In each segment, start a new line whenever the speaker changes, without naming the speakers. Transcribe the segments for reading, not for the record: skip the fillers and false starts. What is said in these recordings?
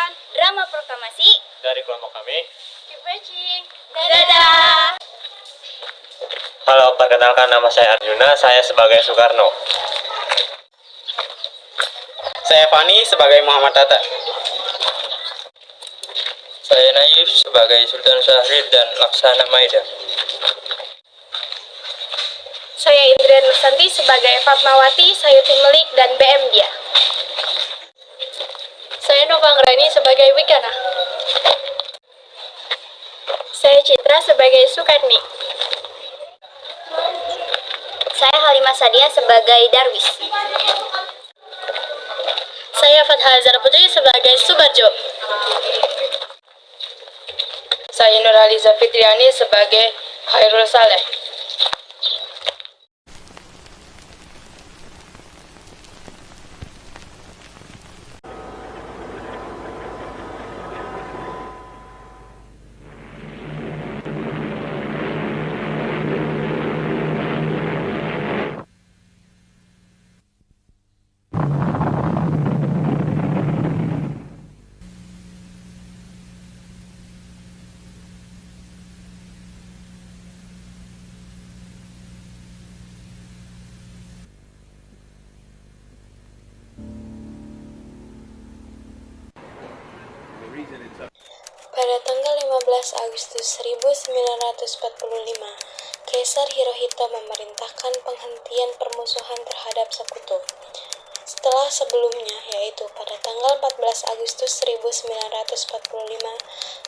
menyaksikan drama proklamasi
dari kelompok kami.
Keep watching. Dadah.
Halo, perkenalkan nama saya Arjuna, saya sebagai Soekarno.
Saya Fani sebagai Muhammad Hatta.
Saya Naif sebagai Sultan Syahrir dan Laksana Maida.
Saya Indrian Nursanti sebagai Fatmawati, Sayuti Melik, dan BM Dia. Saya Nova Ngrani sebagai Wikana. Saya Citra sebagai Sukarni. Saya Halimah Sadia sebagai Darwis. Saya Fathah Azhar Putri sebagai Subarjo.
Saya Nurhaliza Fitriani sebagai Khairul Saleh.
Pada tanggal 15 Agustus 1945, Kaisar Hirohito memerintahkan penghentian permusuhan terhadap Sekutu. Setelah sebelumnya, yaitu pada tanggal 14 Agustus 1945,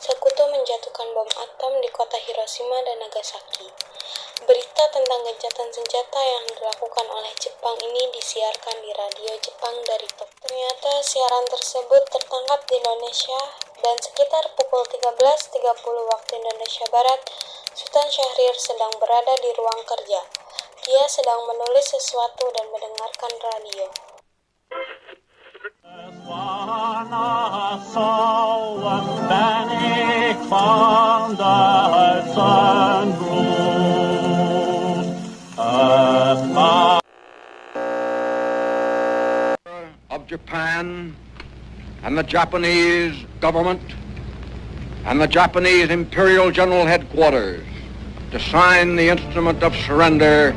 Sekutu menjatuhkan bom atom di kota Hiroshima dan Nagasaki. Berita tentang gencatan senjata yang dilakukan oleh Jepang ini disiarkan di radio Jepang dari Tokyo. Ternyata siaran tersebut tertangkap di Indonesia dan sekitar pukul 13.30 waktu Indonesia Barat, Sultan Syahrir sedang berada di ruang kerja. Dia sedang menulis sesuatu dan mendengarkan radio.
Of Japan and the Japanese government and the Japanese Imperial General Headquarters to sign the instrument of surrender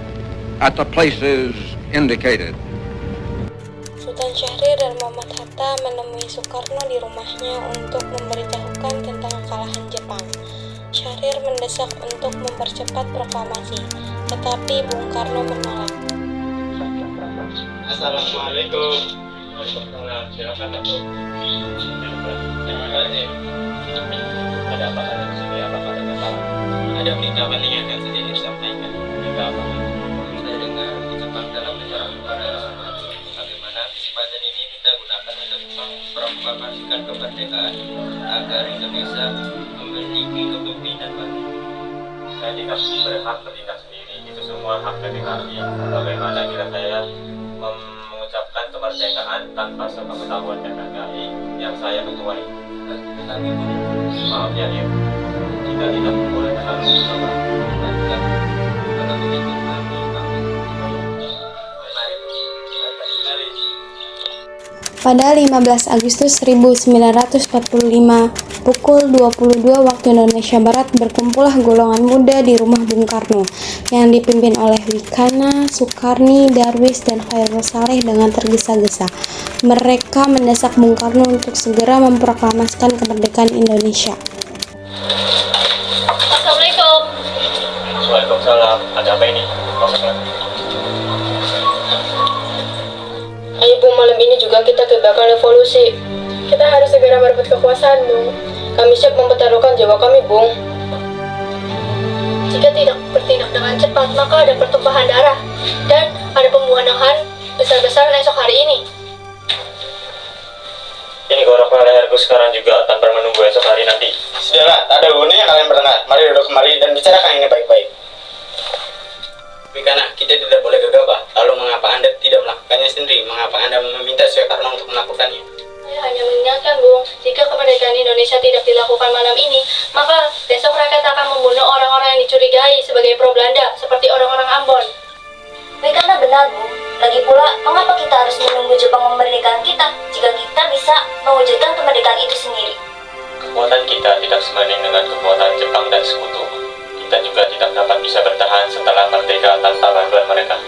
at the places indicated.
Sultan Syahrir dan Muhammad Hatta menemui Soekarno di rumahnya untuk memberitahukan tentang kekalahan Jepang. Syahrir mendesak untuk mempercepat proklamasi, tetapi Bung Karno menolak.
Assalamualaikum.
Waalaikumsalam, silakan Datuk. Terima kasih. Ada apa di sini? Apakah ada masalah?
Ada berita penting yang akan saya sampaikan.
Berita apa?
Saya dengar di Jepang dalam acara pada bagaimana kesempatan ini kita gunakan untuk memproklamasikan kemerdekaan agar Indonesia memiliki kepemimpinan baru.
Saya tidak berhak bertindak sendiri. Itu semua hak dari kami. Bagaimana bila saya mengucapkan kemerdekaan tanpa sepengetahuan PKKI yang saya ketuai?
Kami boleh
Maaf ya, Dim. Kita tidak boleh terlalu sabar.
melakukan kalau begitu kami pamit. Mari.
Pada 15 Agustus 1945, pukul 22 waktu Indonesia Barat, berkumpullah golongan muda di rumah Bung Karno yang dipimpin oleh Wikana, Sukarni, Darwis, dan Khairul Saleh dengan tergesa-gesa. Mereka mendesak Bung Karno untuk segera memproklamasikan kemerdekaan Indonesia. Assalamualaikum.
Waalaikumsalam. Ada apa ini? Masuklah.
Ayo Bung, malam ini juga kita kebakar revolusi. Kita harus segera merebut kekuasaan, Bung. Kami siap mempertaruhkan jiwa kami, Bung. Jika tidak bertindak dengan cepat, maka ada pertumpahan darah dan ada pembunuhan besar-besaran esok hari ini.
Ini goroklah leherku sekarang juga tanpa menunggu esok hari nanti.
Sudahlah, tak ada gunanya kalian bertengkar. Mari duduk kembali dan bicarakan ini baik-baik. Wikana, kita tidak boleh gegabah. Lalu mengapa Anda tidak melakukannya sendiri? Mengapa Anda meminta Soekarno untuk melakukannya?
Saya hanya mengingatkan, Bung, jika kemerdekaan Indonesia tidak dilakukan malam ini, maka besok rakyat akan membunuh orang-orang yang dicurigai sebagai pro-Belanda, seperti orang-orang Ambon.
Wikana benar, Bu. Lagi pula, mengapa kita harus menunggu Jepang memerdekakan kita jika kita bisa mewujudkan kemerdekaan itu sendiri?
tidak sebanding dengan kekuatan Jepang dan sekutu. Kita juga tidak dapat bisa bertahan setelah merdeka tanpa bantuan mereka.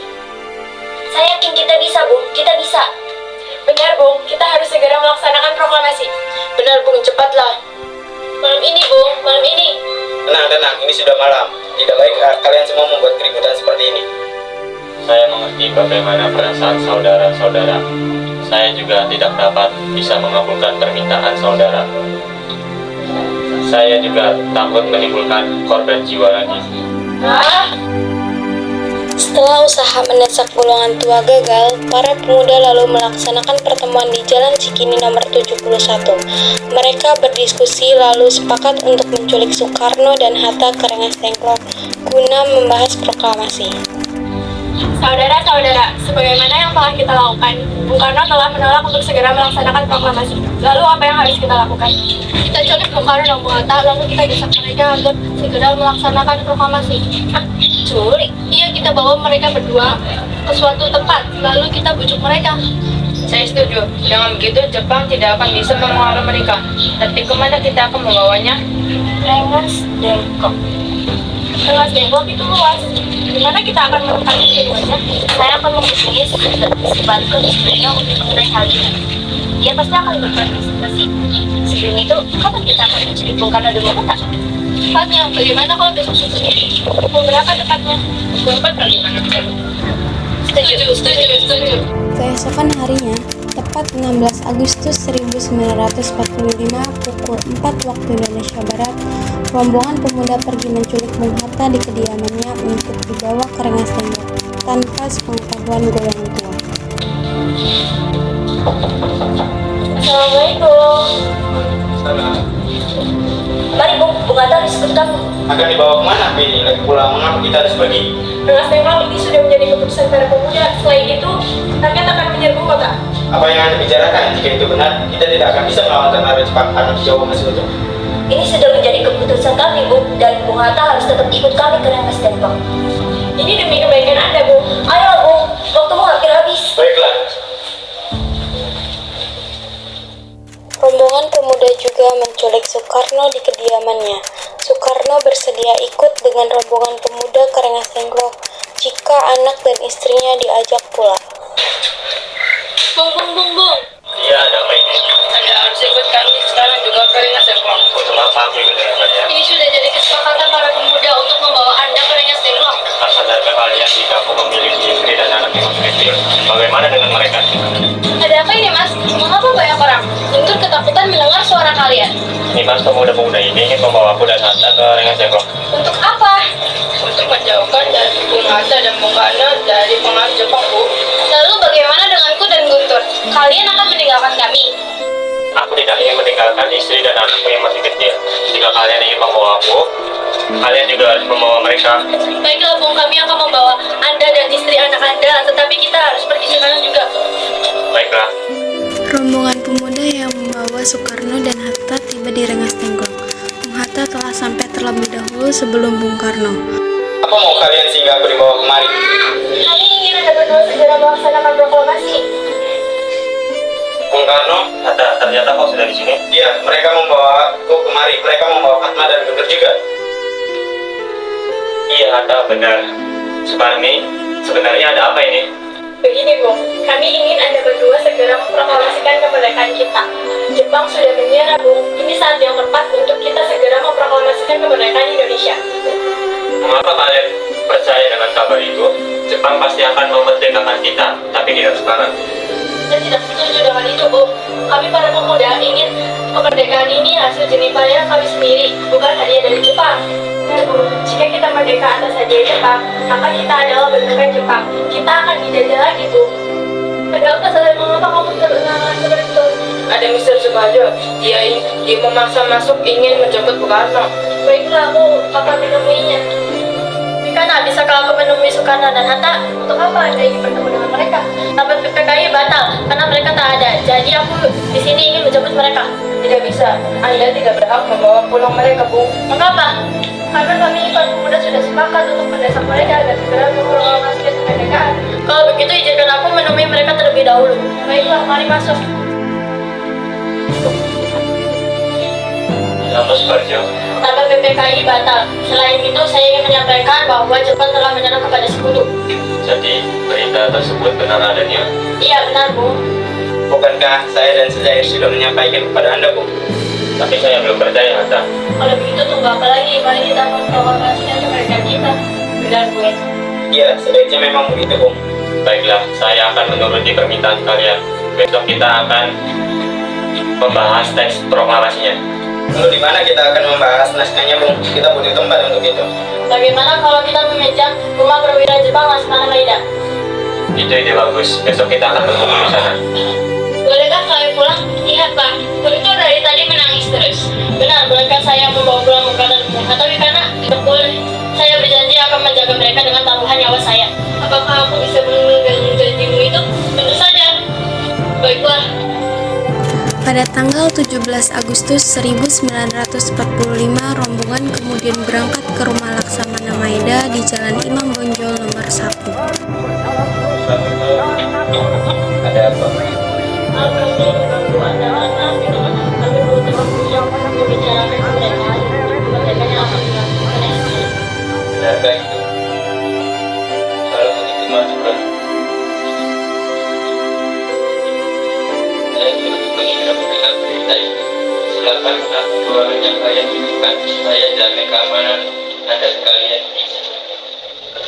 Saya yakin kita bisa, Bung. Kita bisa.
Benar, Bung. Kita harus segera melaksanakan proklamasi. Benar, Bung. Cepatlah. Malam ini, Bung. Malam ini.
Tenang, ini sudah malam. Tidak baik kalian semua membuat keributan seperti ini.
Saya mengerti bagaimana perasaan saudara-saudara. Saya juga tidak dapat bisa mengabulkan permintaan saudara. Saya juga takut menimbulkan korban jiwa lagi.
Setelah usaha mendesak golongan tua gagal, para pemuda lalu melaksanakan pertemuan di Jalan Cikini nomor 71. Mereka berdiskusi lalu sepakat untuk menculik Soekarno dan Hatta ke Rengas Dengklok guna membahas proklamasi. Saudara-saudara, sebagaimana yang telah kita lakukan, Bung Karno telah menolak untuk segera melaksanakan proklamasi. Lalu apa yang harus kita lakukan? Kita culik Bung Karno dan Bung Hatta, lalu kita desak mereka agar segera melaksanakan proklamasi. Culik? Iya, kita bawa mereka berdua ke suatu tempat, lalu kita bujuk mereka. Saya setuju. Dengan begitu, Jepang tidak akan bisa mengaruhi mereka. Tapi kemana kita akan membawanya? Rengas Dengklok. Rengas Dengklok itu luas. Gimana kita akan menempatkan keduanya? Saya akan menghubungi sebantu istrinya untuk mengenai hal ini. Dia pasti akan berpartisipasi. Sebelum itu, kapan kita akan menculik Bung Karno dan Bung Hatta? Tepatnya, bagaimana kalau besok susunya? Pukul berapa tepatnya? Pukul 4 kali mana? Setuju. Keesokan harinya, tepat 16 Agustus 1945 pukul 4 waktu Indonesia Barat, rombongan pemuda pergi menculik Bung Hatta di kediamannya untuk dibawa ke Rengas Dengklok tanpa sepengetahuan golongan tua. Assalamualaikum.
Salah.
Mari, Bung. Bung Hatta disebut kamu.
Akan dibawa kemana ini? Lagi pula mengapa kita harus pergi?
Rengas Dengklok ini sudah menjadi keputusan para pemuda. Selain itu, rakyat akan menyerbu kota.
Apa yang Anda bicarakan? Jika itu benar, kita tidak akan bisa melawan tentara Jepang karena Jawa masih utuh.
Ini sudah menjadi keputusan kami, Bung. Dan Bung Hatta harus tetap ikut kami ke Rengas Dengklok.
Ini demi kebaikan Anda, Bung.
Ayo, Bung. Waktumu hampir habis.
Baiklah.
Rombongan pemuda juga menculik Soekarno di kediamannya. Soekarno bersedia ikut dengan rombongan pemuda ke Rengas Dengklok jika anak dan istrinya diajak pula. Bung.
Iya, ada apa ini?
Anda harus ikut kami sekarang juga ke Rengas Dengklok.
Untuk apa aku ikut dengan kalian?
Ini sudah jadi kesepakatan para pemuda untuk membawa Anda ke Rengas Dengklok.
Sadarkah kalian jika aku memiliki istri dan anak yang masih kecil? Bagaimana dengan mereka?
Ada apa ini, Mas? Mengapa banyak orang? Tentu ketakutan mendengar suara kalian.
Nimas pemuda-pemuda ini ingin membawa aku dan Hatta ke Rengas Dengklok.
Untuk apa?
Untuk menjauhkan dari Bung Hatta dan Bung Karno dari pengaruh Jepang, Bu.
Lalu bagaimana denganku dan Guntur? Kalian akan meninggalkan kami.
Aku tidak ingin meninggalkan istri dan anakku yang masih kecil. Jika kalian ingin membawa aku, kalian juga harus membawa mereka.
Baiklah, Bung, kami akan membawa Anda dan istri anak Anda, tetapi kita harus pergi sekarang juga.
Baiklah.
Rombongan pemuda yang membawa Soekarno dan Hatta tiba di Rengas Dengklok. Bung Hatta telah sampai terlebih dahulu sebelum Bung Karno.
Apa mau kalian sehingga aku dibawa kemari?
Kami ingin Anda berdua segera melaksanakan proklamasi.
Bung Karno?
Hatta, ternyata kau sudah di sini.
Iya, mereka membawa aku kemari. Mereka membawa Fatma dan Guntur juga.
Iya, Hatta, benar. Sebenarnya ada apa ini?
Begini, Bung, kami ingin Anda berdua segera memproklamasikan kemerdekaan kita. Jepang sudah menyerah, Bung. Ini saat yang tepat untuk kita segera memproklamasikan kemerdekaan Indonesia.
Mengapa kalian percaya dengan kabar itu? Jepang pasti akan memerdekakan kita, tapi tidak sekarang.
Saya tidak setuju dengan itu, Bung. Kami para pemuda ingin kemerdekaan ini hasil jeripaya kami sendiri, bukan hadiah dari Jepang. Ya, Bu, jika kita merdeka atas hadiah Jepang, maka kita adalah bentukan Jepang. Kita akan dijajah lagi, Bu. Padahal saya mengapa kamu terdengar seperti itu?
Ada Mister Sukarjo. Dia memaksa masuk ingin menjemput Bung Karno.
Baiklah, aku akan menemuinya. Mikana, bisakah aku menemui Soekarno dan Hatta? Untuk apa Anda ingin bertemu dengan mereka? Rapat PPKI batal karena mereka tak ada. Jadi aku di sini ingin menjemput mereka.
Tidak bisa. Anda tidak berhak membawa pulang mereka, Bung.
Mengapa? Karena kami para pemuda sudah sepakat untuk mendesak mereka agar segera memproklamasikan kemerdekaan. Kalau begitu, izinkan aku menemui mereka terlebih dahulu. Baiklah, mari masuk.
Nama Subarjo.
Tanpa PPKI batal. Selain itu, saya ingin menyampaikan bahwa Jepang telah menyerang kepada sekutu.
Jadi berita tersebut benar adanya?
Iya, benar, Bu.
Bukankah saya dan Sejair sudah menyampaikan kepada Anda, Bu?
Tapi saya belum percaya, Hatta.
Kalau begitu, tunggu apa lagi? Mari kita memprovokasikan kemerdekaan kita. Benar, Bu.
Iya, sebaiknya memang begitu, Bu.
Baiklah, saya akan menuruti permintaan kalian. Besok kita akan membahas teks proklamasinya.
Lalu di mana kita akan membahas naskahnya, Bung? Kita butuh tempat untuk itu.
Bagaimana kalau kita memejang rumah perwira Jepang Laksamana Maeda?
Itu ide bagus. Besok kita akan bertemu di sana.
Bolehkah kami pulang? Lihat, Pak. Guntur dari tadi menangis terus. Benar, bolehkah saya membawa pulang muka dan muka? Tapi karena tidak boleh. Saya berjanji akan menjaga mereka dengan taruhan nyawa saya. Apakah aku bisa menunggangi janjimu itu? Tentu saja. Baiklah.
Pada tanggal 17 Agustus 1945, rombongan kemudian berangkat ke rumah Laksamana Maeda di Jalan Imam Bonjol nomor 1.
Ada apa?
Mengganggu Anda karena kami butuh waktu yang membicarakan kemerdekaan. Keberdekaannya akan dilakukan esok.
Benarkah itu? Kalau begitu masukkan. Saya turut mengira mendengar berita itu. Silakan kedua yang kalian butuhkan. Saya jamin keamanan Anda sekalian di sini.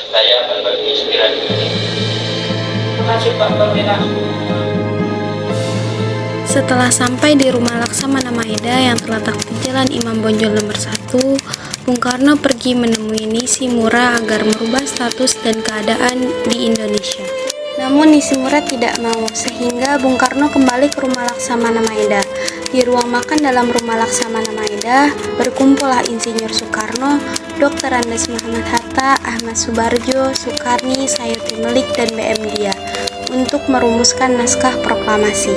Saya akan berinspirasi.
Terima kasih, Pak Perwira.
Setelah sampai di rumah Laksamana Maeda yang terletak di Jalan Imam Bonjol nomor 1, Bung Karno pergi menemui Nishimura agar merubah status dan keadaan di Indonesia. Namun Nishimura tidak mau, sehingga Bung Karno kembali ke rumah Laksamana Maeda. Di ruang makan dalam rumah Laksamana Maeda, berkumpullah Insinyur Soekarno, Dr. Andes Muhammad Hatta, Ahmad Subarjo, Soekarni, Sayuti Melik, dan BM Dia untuk merumuskan naskah proklamasi.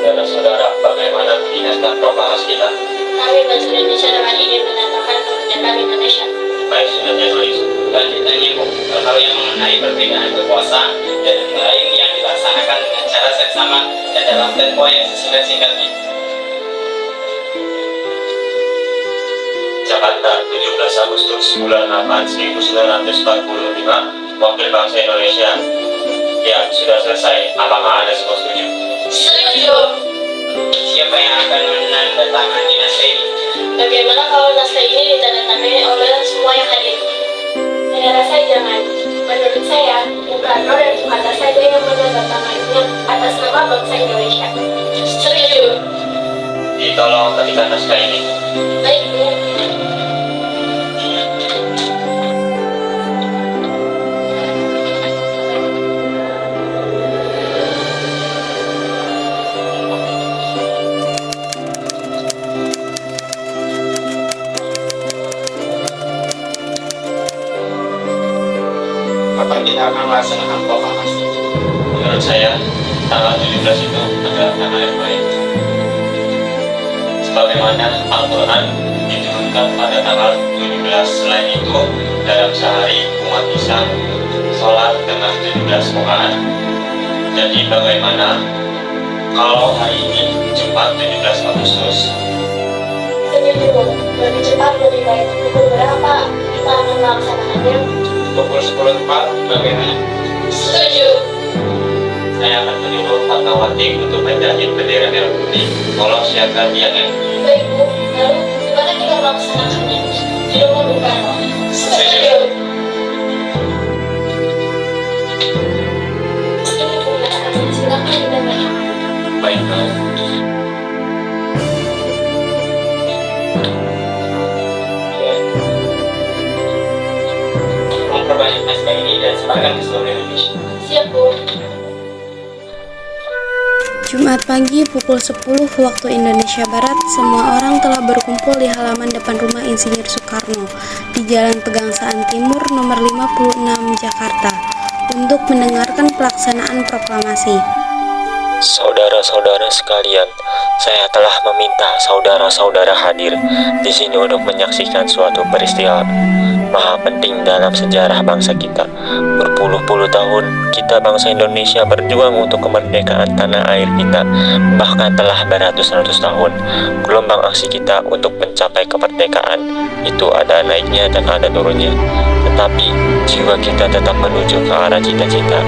Saudara-saudara, bagaimana naskah proklamasi kita?
Kami bangsa Indonesia dengan ingin menyatakan kemerdekaan Indonesia.
Baik, sudah tulis.
Lanjutannya, Bu, hal yang mengenai perbedaan kekuasaan dan lain yang dilaksanakan dengan cara seksama dan dalam tempo yang sesingkat-singkatnya.
Jakarta, 17 Agustus bulan 8 1945, Wakil Bangsa Indonesia. Ya, sudah selesai. Apakah Anda semua setuju?
Setuju.
Siapa yang akan menandatangani naskah ini?
Bagaimana kalau naskah ini ditandatangani oleh semua yang hadir? Saya rasa jangan. Menurut saya, Bung Karno dan Bung Hatta saja yang menandatanganinya atas nama bangsa Indonesia. Setuju.
Tolong ketikkan naskah ini.
Baik, Bu.
Kapan kita akan melaksanakan proklamasi?
Menurut saya, tanggal 17 itu adalah tanggal yang baik. Sebagaimana Al-Quran diturunkan pada tanggal 17. Selain itu, dalam sehari umat bisa sholat dengan 17 rakaat. Jadi bagaimana kalau hari ini Jumat 17 Agustus?
Setuju. Lebih cepat lebih baik. Pukul berapa kita akan melaksanakannya?
Pukul 10 tepat, bagaimana?
Setuju.
Saya akan menyuruh Fatmawati untuk menjahit bendera merah putih. Tolong siapkan tiangnya.
Baik, Bu. Lalu, gimana kita melaksanakannya? Di rumah Bung Karno. Setuju. Ini Bu naskahnya. Silakan dibaca.
Baiklah.
Memperbanyak naskah ini dan sebarkan ke seluruh Indonesia.
Siap, Bu.
Jumat pagi pukul 10 waktu Indonesia Barat, semua orang telah berkumpul di halaman depan rumah Insinyur Soekarno di Jalan Pegangsaan Timur nomor 56 Jakarta untuk mendengarkan pelaksanaan proklamasi.
Saudara-saudara sekalian, saya telah meminta saudara-saudara hadir di sini untuk menyaksikan suatu peristiwa maha penting dalam sejarah bangsa kita. Berpuluh Berpuluh-puluh tahun kita bangsa Indonesia berjuang untuk kemerdekaan tanah air kita. Bahkan telah beratus-ratus tahun gelombang aksi kita untuk mencapai kemerdekaan itu ada naiknya dan ada turunnya. Tetapi jiwa kita tetap menuju ke arah cita-cita.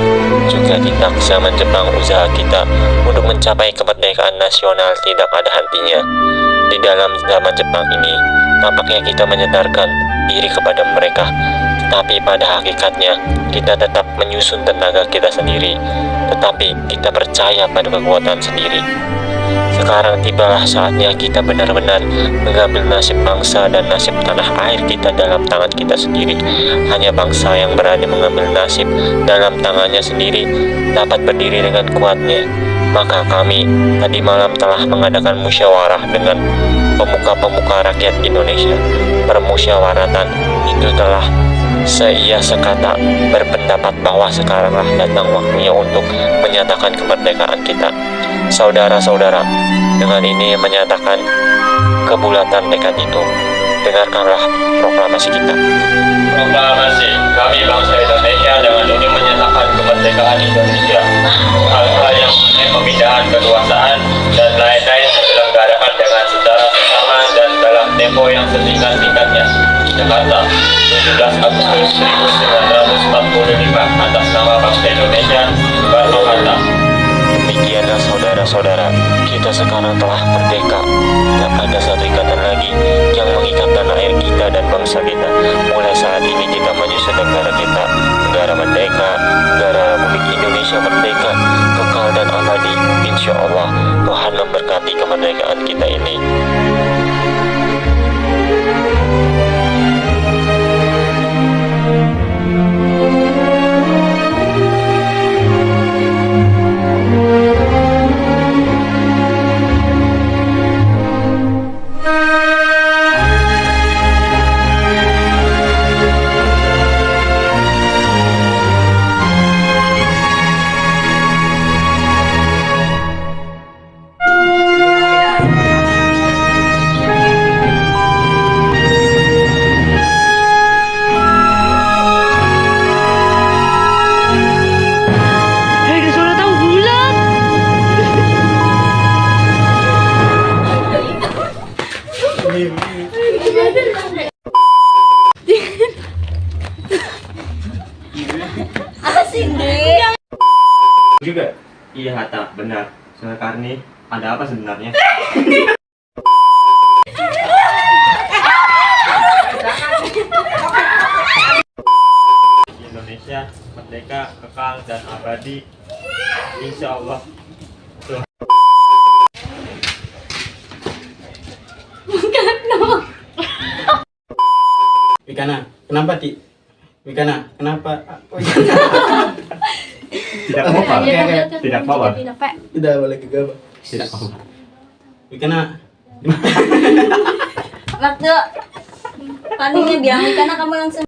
Juga tidak zaman Jepang, usaha kita untuk mencapai kemerdekaan nasional tidak ada hentinya. Di dalam zaman Jepang ini tampaknya kita menyedarkan diri kepada mereka, tetapi pada hakikatnya kita tetap menyusun tenaga kita sendiri, tetapi kita percaya pada kekuatan sendiri. Sekarang tibalah saatnya kita benar-benar mengambil nasib bangsa dan nasib tanah air kita dalam tangan kita sendiri. Hanya bangsa yang berani mengambil nasib dalam tangannya sendiri dapat berdiri dengan kuatnya. Maka kami tadi malam telah mengadakan musyawarah dengan pemuka-pemuka rakyat Indonesia. Permusyawaratan itu telah seia sekata berpendapat bahwa sekaranglah datang waktunya untuk menyatakan kemerdekaan kita. Saudara-saudara, dengan ini menyatakan kebulatan tekad itu. Dengarkanlah proklamasi kita.
Proklamasi kami bangsa Indonesia dengan ini menyatakan kemerdekaan Indonesia. Hal-hal yang mengenai pemindahan kekuasaan dan lain-lain diselenggarakan dengan secara bersama dan dalam tempo yang sesingkat-singkatnya. Jakarta, 17 Agustus 1945 atas nama bangsa Indonesia, Soekarno Hatta.
Demikianlah saudara-saudara, kita sekarang telah merdeka. Tak ada satu ikatan lagi yang mengikat tanah air kita dan bangsa kita. Mulai saat ini kita menyusun negara kita, negara merdeka, negara Republik Indonesia merdeka, kekal dan abadi. Insya Allah Tuhan memberkati kemerdekaan kita ini.
Juga, iya Hatta, benar. Soekarno, ada apa sebenarnya? Indonesia merdeka, kekal dan abadi. Insya Allah.
Wikana, kenapa Ti? Wikana, kenapa?
Tidak apa-apa. Tidak apa-apa.
Tidak boleh gegabah.
Tidak apa-apa.
Wikana.
Waktu tadinya bilang karena kamu langsung